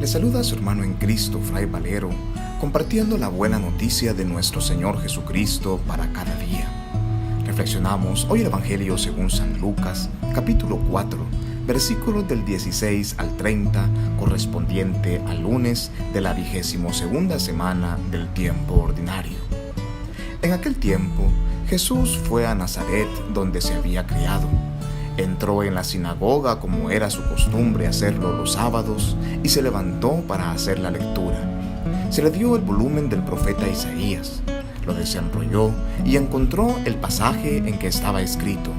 Le saluda a su hermano en Cristo, Fray Valero, compartiendo la buena noticia de nuestro Señor Jesucristo para cada día. Reflexionamos hoy el Evangelio según San Lucas, capítulo 4, versículos del 16 al 30, correspondiente al lunes de la 22ª semana del tiempo ordinario. En aquel tiempo, Jesús fue a Nazaret, donde se había criado. Entró en la sinagoga como era su costumbre hacerlo los sábados y se levantó para hacer la lectura. Se le dio el volumen del profeta Isaías, lo desenrolló y encontró el pasaje en que estaba escrito: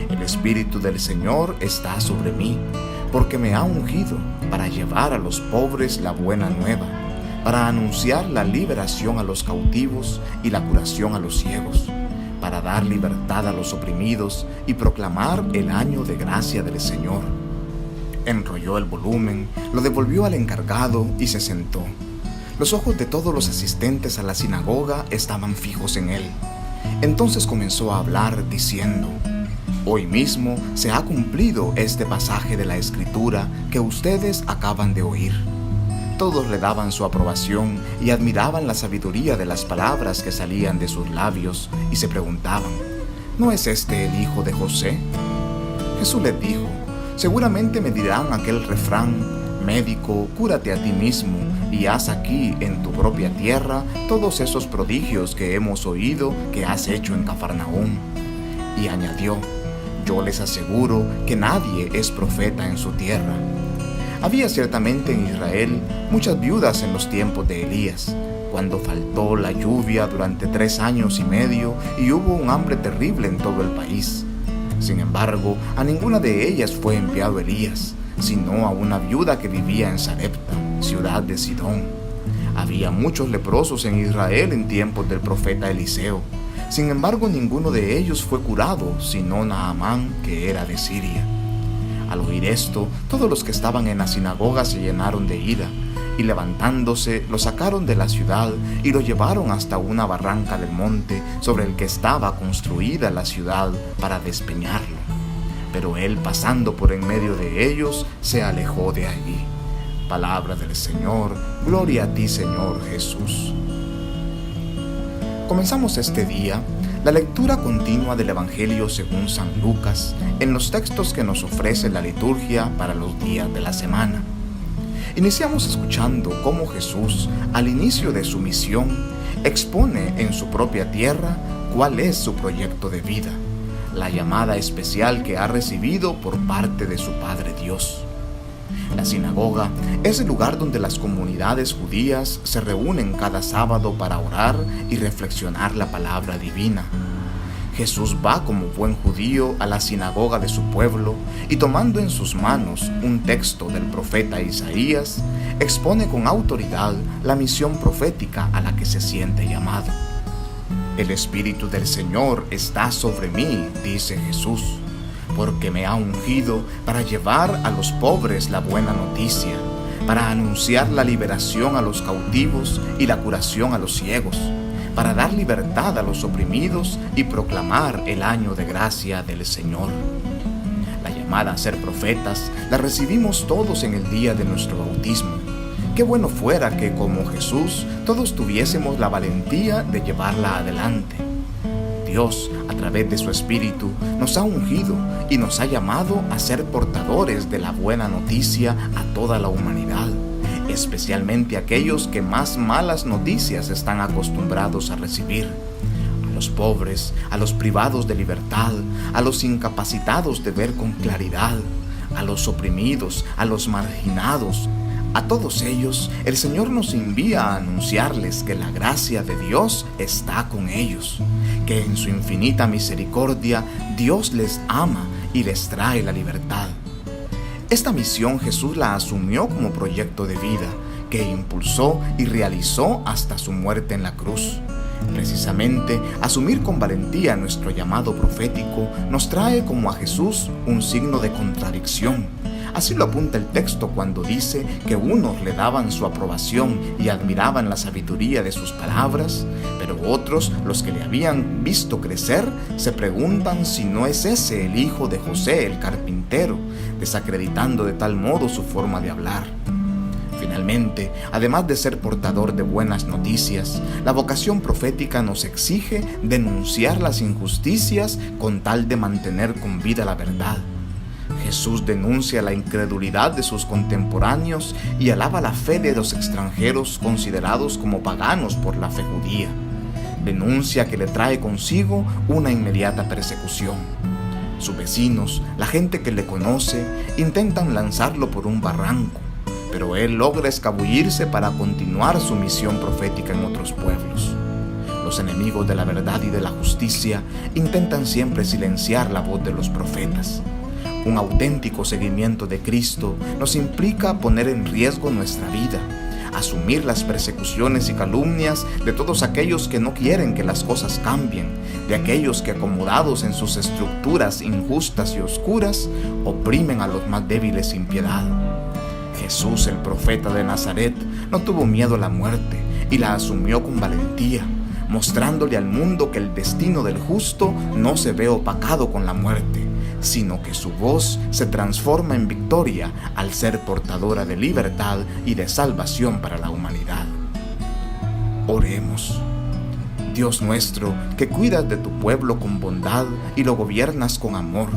El Espíritu del Señor está sobre mí, porque me ha ungido para llevar a los pobres la buena nueva, para anunciar la liberación a los cautivos y la curación a los ciegos, para dar libertad a los oprimidos y proclamar el año de gracia del Señor. Enrolló el volumen, lo devolvió al encargado y se sentó. Los ojos de todos los asistentes a la sinagoga estaban fijos en él. Entonces comenzó a hablar diciendo: Hoy mismo se ha cumplido este pasaje de la Escritura que ustedes acaban de oír. Todos le daban su aprobación y admiraban la sabiduría de las palabras que salían de sus labios y se preguntaban: ¿no es este el hijo de José? Jesús les dijo: seguramente me dirán aquel refrán: médico, cúrate a ti mismo y haz aquí en tu propia tierra todos esos prodigios que hemos oído que has hecho en Cafarnaúm. Y añadió: yo les aseguro que nadie es profeta en su tierra. Había ciertamente en Israel muchas viudas en los tiempos de Elías, cuando faltó la lluvia durante 3 años y medio y hubo un hambre terrible en todo el país. Sin embargo, a ninguna de ellas fue enviado Elías, sino a una viuda que vivía en Sarepta, ciudad de Sidón. Había muchos leprosos en Israel en tiempos del profeta Eliseo. Sin embargo, ninguno de ellos fue curado, sino Naamán, que era de Siria. Al oír esto, todos los que estaban en la sinagoga se llenaron de ira, y levantándose, lo sacaron de la ciudad y lo llevaron hasta una barranca del monte sobre el que estaba construida la ciudad para despeñarlo. Pero él, pasando por en medio de ellos, se alejó de allí. Palabra del Señor. Gloria a ti, Señor Jesús. Comenzamos este día la lectura continua del Evangelio según San Lucas en los textos que nos ofrece la liturgia para los días de la semana. Iniciamos escuchando cómo Jesús, al inicio de su misión, expone en su propia tierra cuál es su proyecto de vida, la llamada especial que ha recibido por parte de su Padre Dios. La sinagoga es el lugar donde las comunidades judías se reúnen cada sábado para orar y reflexionar la palabra divina. Jesús va como buen judío a la sinagoga de su pueblo y, tomando en sus manos un texto del profeta Isaías, expone con autoridad la misión profética a la que se siente llamado. El Espíritu del Señor está sobre mí, dice Jesús, porque me ha ungido para llevar a los pobres la buena noticia, para anunciar la liberación a los cautivos y la curación a los ciegos, para dar libertad a los oprimidos y proclamar el año de gracia del Señor. La llamada a ser profetas la recibimos todos en el día de nuestro bautismo. Qué bueno fuera que, como Jesús, todos tuviésemos la valentía de llevarla adelante. Dios, a través de su Espíritu, nos ha ungido y nos ha llamado a ser portadores de la buena noticia a toda la humanidad, especialmente aquellos que más malas noticias están acostumbrados a recibir: a los pobres, a los privados de libertad, a los incapacitados de ver con claridad, a los oprimidos, a los marginados. A todos ellos, el Señor nos envía a anunciarles que la gracia de Dios está con ellos, que en su infinita misericordia Dios les ama y les trae la libertad. Esta misión Jesús la asumió como proyecto de vida, que impulsó y realizó hasta su muerte en la cruz. Precisamente, asumir con valentía nuestro llamado profético nos trae como a Jesús un signo de contradicción. Así lo apunta el texto cuando dice que unos le daban su aprobación y admiraban la sabiduría de sus palabras, pero otros, los que le habían visto crecer, se preguntan si no es ese el hijo de José, el carpintero, desacreditando de tal modo su forma de hablar. Finalmente, además de ser portador de buenas noticias, la vocación profética nos exige denunciar las injusticias con tal de mantener con vida la verdad. Jesús denuncia la incredulidad de sus contemporáneos y alaba la fe de los extranjeros considerados como paganos por la fe judía. Denuncia que le trae consigo una inmediata persecución. Sus vecinos, la gente que le conoce, intentan lanzarlo por un barranco, pero él logra escabullirse para continuar su misión profética en otros pueblos. Los enemigos de la verdad y de la justicia intentan siempre silenciar la voz de los profetas. Un auténtico seguimiento de Cristo nos implica poner en riesgo nuestra vida, asumir las persecuciones y calumnias de todos aquellos que no quieren que las cosas cambien, de aquellos que, acomodados en sus estructuras injustas y oscuras, oprimen a los más débiles sin piedad. Jesús, el profeta de Nazaret, no tuvo miedo a la muerte y la asumió con valentía, mostrándole al mundo que el destino del justo no se ve opacado con la muerte, sino que su voz se transforma en victoria al ser portadora de libertad y de salvación para la humanidad. Oremos. Dios nuestro, que cuidas de tu pueblo con bondad y lo gobiernas con amor,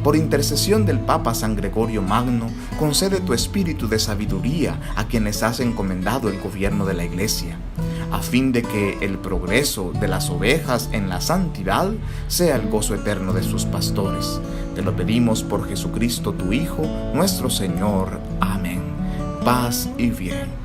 por intercesión del Papa San Gregorio Magno, concede tu espíritu de sabiduría a quienes has encomendado el gobierno de la Iglesia, a fin de que el progreso de las ovejas en la santidad sea el gozo eterno de sus pastores. Te lo pedimos por Jesucristo tu Hijo, nuestro Señor. Amén. Paz y bien.